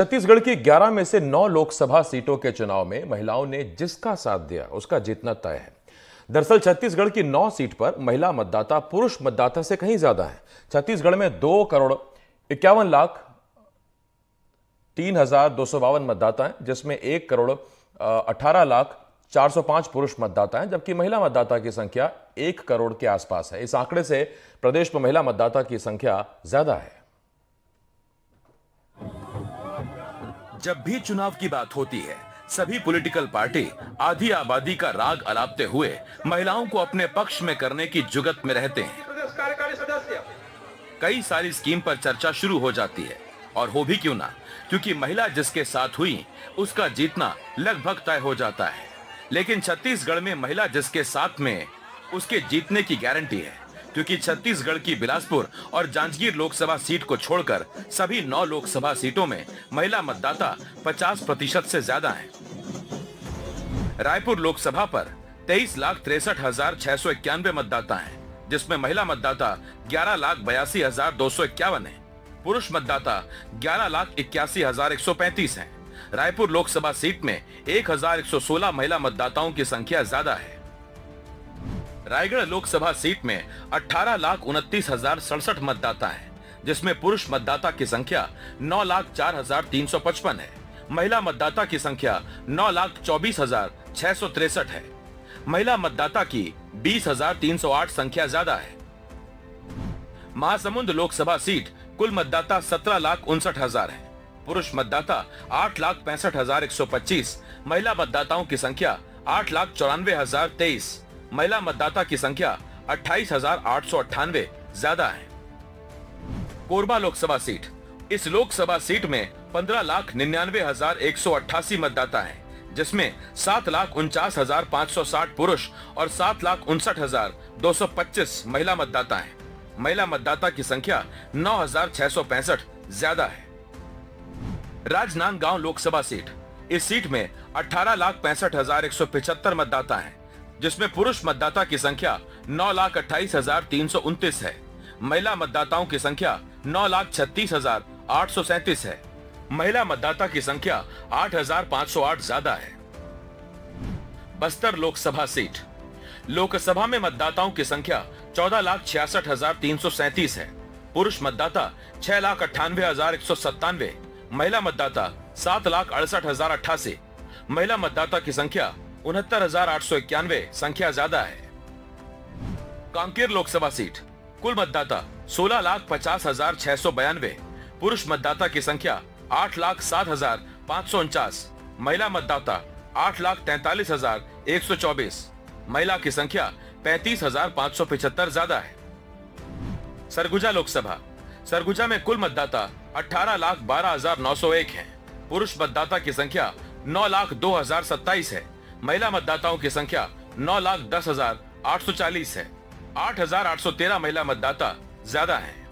छत्तीसगढ़ की 11 में से 9 लोकसभा सीटों के चुनाव में महिलाओं ने जिसका साथ दिया उसका जीतना तय है। दरअसल छत्तीसगढ़ की 9 सीट पर महिला मतदाता पुरुष मतदाता से कहीं ज्यादा है। छत्तीसगढ़ में 2,51,03,252 मतदाता हैं, जिसमें 1,18,04,05 पुरुष मतदाता हैं, जबकि महिला मतदाता की संख्या 1 करोड़ के आसपास है। इस आंकड़े से प्रदेश में महिला मतदाता की संख्या ज्यादा है। जब भी चुनाव की बात होती है, सभी पॉलिटिकल पार्टी आधी आबादी का राग अलापते हुए महिलाओं को अपने पक्ष में करने की जुगत में रहते हैं। कई सारी स्कीम पर चर्चा शुरू हो जाती है, और हो भी क्यों ना, क्योंकि महिला जिसके साथ हुई उसका जीतना लगभग तय हो जाता है। लेकिन छत्तीसगढ़ में महिला जिसके साथ में उसके जीतने की गारंटी है, क्योंकि छत्तीसगढ़ की बिलासपुर और जांजगीर लोकसभा सीट को छोड़कर सभी 9 लोकसभा सीटों में महिला मतदाता 50% से ज्यादा हैं। रायपुर लोकसभा पर 23,63,691 मतदाता हैं, जिसमें महिला मतदाता 11,82,251 है। पुरुष मतदाता 11,81,135 हैं। रायपुर लोकसभा सीट में 1,116 महिला मतदाताओं की संख्या ज्यादा है। रायगढ़ लोकसभा सीट में 18,29,067 मतदाता हैं, जिसमें पुरुष मतदाता की संख्या 9,04,355 है। महिला मतदाता की संख्या 9,24,663 है। महिला मतदाता की 20,308 संख्या ज्यादा है। महासमुंद लोकसभा सीट कुल मतदाता 17,59,000 है। पुरुष मतदाता 8,65,125। महिला मतदाताओं की संख्या 8,94,023। महिला मतदाता की संख्या 28,898 ज्यादा है। कोरबा लोकसभा सीट, इस लोकसभा सीट में 15,99,188 मतदाता हैं, जिसमें 7,49,560 पुरुष और 7,59,225 महिला मतदाता हैं। महिला मतदाता की संख्या 9,665 ज्यादा है। राजनांदगांव लोकसभा सीट, इस सीट में 18,65,175 मतदाता हैं, जिसमें पुरुष मतदाता की संख्या 9,28,329 है। महिला मतदाताओं की संख्या 9,36,837 है। महिला मतदाता की संख्या 8,508 ज्यादा है। बस्तर लोकसभा सीट, लोकसभा में मतदाताओं की संख्या 14,66,337 है। पुरुष मतदाता 6,98,197। महिला मतदाता 7,68,088। महिला मतदाता की संख्या 69,891 संख्या ज्यादा है। कांकेर लोकसभा सीट, कुल मतदाता 16,50,692। पुरुष मतदाता की संख्या 8,07,549। महिला मतदाता 8,43,124। महिला की संख्या 35,575 ज्यादा है। सरगुजा लोकसभा, सरगुजा में कुल मतदाता 18,12,901 है। पुरुष मतदाता की संख्या 9,02,027 है। महिला मतदाताओं की संख्या 9,10,840 है। 8,813 महिला मतदाता ज्यादा हैं।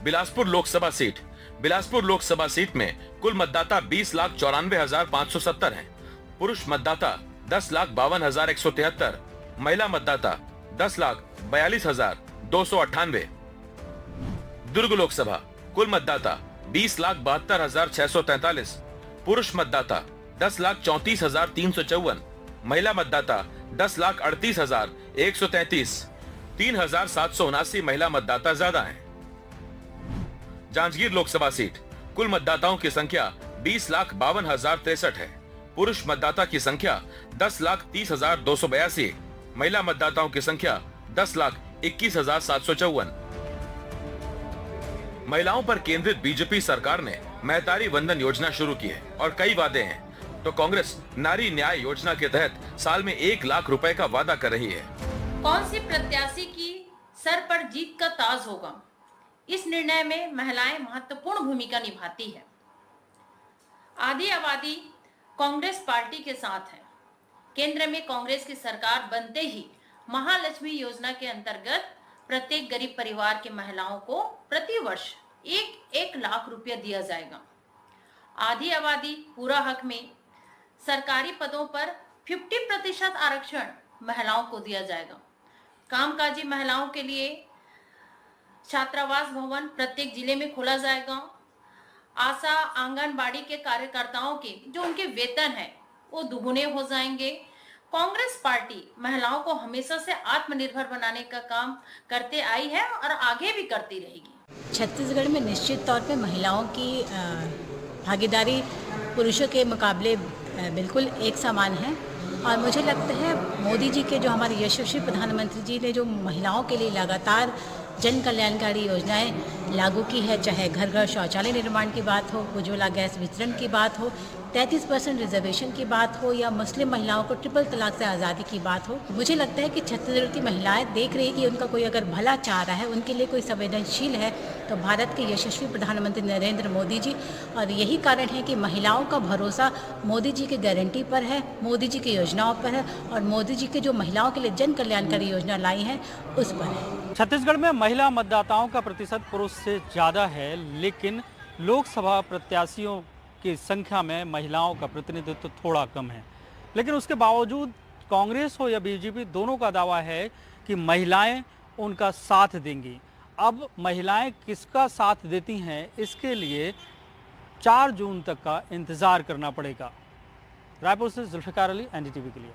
बिलासपुर लोकसभा सीट, बिलासपुर लोकसभा सीट में कुल मतदाता 20,94,570 हैं। पुरुष मतदाता 10,52,173। महिला मतदाता 10,42,298। दुर्ग लोकसभा, कुल मतदाता 20,72,643। पुरुष मतदाता 10,34,354। महिला मतदाता 10,38,133। 3,779 महिला मतदाता ज्यादा हैं। जांजगीर लोकसभा सीट, कुल मतदाताओं की संख्या 20,52,063 है। पुरुष मतदाता की संख्या 10,30,282। महिला मतदाताओं की संख्या 10,21,754। महिलाओं पर केंद्रित बीजेपी सरकार ने महतारी वंदन योजना शुरू की है और कई वादे हैं। तो कांग्रेस नारी न्याय योजना के तहत साल में 1 लाख रुपए का वादा कर रही है। कौन सी प्रत्याशी की सर पर जीत का ताज होगा, इस निर्णय में महिलाएं महत्वपूर्ण भूमिका निभाती है। आधी आबादी कांग्रेस पार्टी के साथ है। केंद्र में कांग्रेस की सरकार बनते ही महालक्ष्मी योजना के अंतर्गत प्रत्येक गरीब परिवार के महिलाओं को प्रति वर्ष 1 लाख रुपया दिया जाएगा। आधी आबादी पूरा हक में सरकारी पदों पर 50% आरक्षण महिलाओं को दिया जाएगा। कामकाजी महिलाओं के लिए छात्रावास भवन प्रत्येक जिले में खोला जाएगा। आशा आंगनबाड़ी के कार्यकर्ताओं के जो उनके वेतन है वो दुगुने हो जाएंगे। कांग्रेस पार्टी महिलाओं को हमेशा से आत्मनिर्भर बनाने का काम करते आई है और आगे भी करती रहेगी। छत्तीसगढ़ में निश्चित तौर पे महिलाओं की भागीदारी पुरुषों के मुकाबले बिल्कुल एक समान है और मुझे लगता है मोदी जी के जो हमारे यशस्वी प्रधानमंत्री जी ने जो महिलाओं के लिए लगातार जन कल्याणकारी योजनाएं लागू की है, चाहे घर घर शौचालय निर्माण की बात हो, उज्ज्वला गैस वितरण की बात हो, 33% रिजर्वेशन की बात हो या मुस्लिम महिलाओं को ट्रिपल तलाक से आज़ादी की बात हो, मुझे लगता है कि छत्तीसगढ़ की महिलाएं देख रही कि उनका कोई अगर भला चाह रहा है, उनके लिए कोई संवेदनशील है तो भारत के यशस्वी प्रधानमंत्री नरेंद्र मोदी जी। और यही कारण है कि महिलाओं का भरोसा मोदी जी की गारंटी पर है, मोदी जी की योजनाओं पर है और मोदी जी के जो महिलाओं के लिए जन कल्याणकारी योजना लाई है उस पर है। छत्तीसगढ़ में महिला मतदाताओं का प्रतिशत पुरुष से ज़्यादा है, लेकिन लोकसभा प्रत्याशियों की संख्या में महिलाओं का प्रतिनिधित्व थोड़ा कम है। लेकिन उसके बावजूद कांग्रेस हो या बीजेपी, दोनों का दावा है कि महिलाएं उनका साथ देंगी। अब महिलाएं किसका साथ देती हैं, इसके लिए 4 जून तक का इंतज़ार करना पड़ेगा। रायपुर से जुल्फिकार अली, एनडीटीवी के लिए।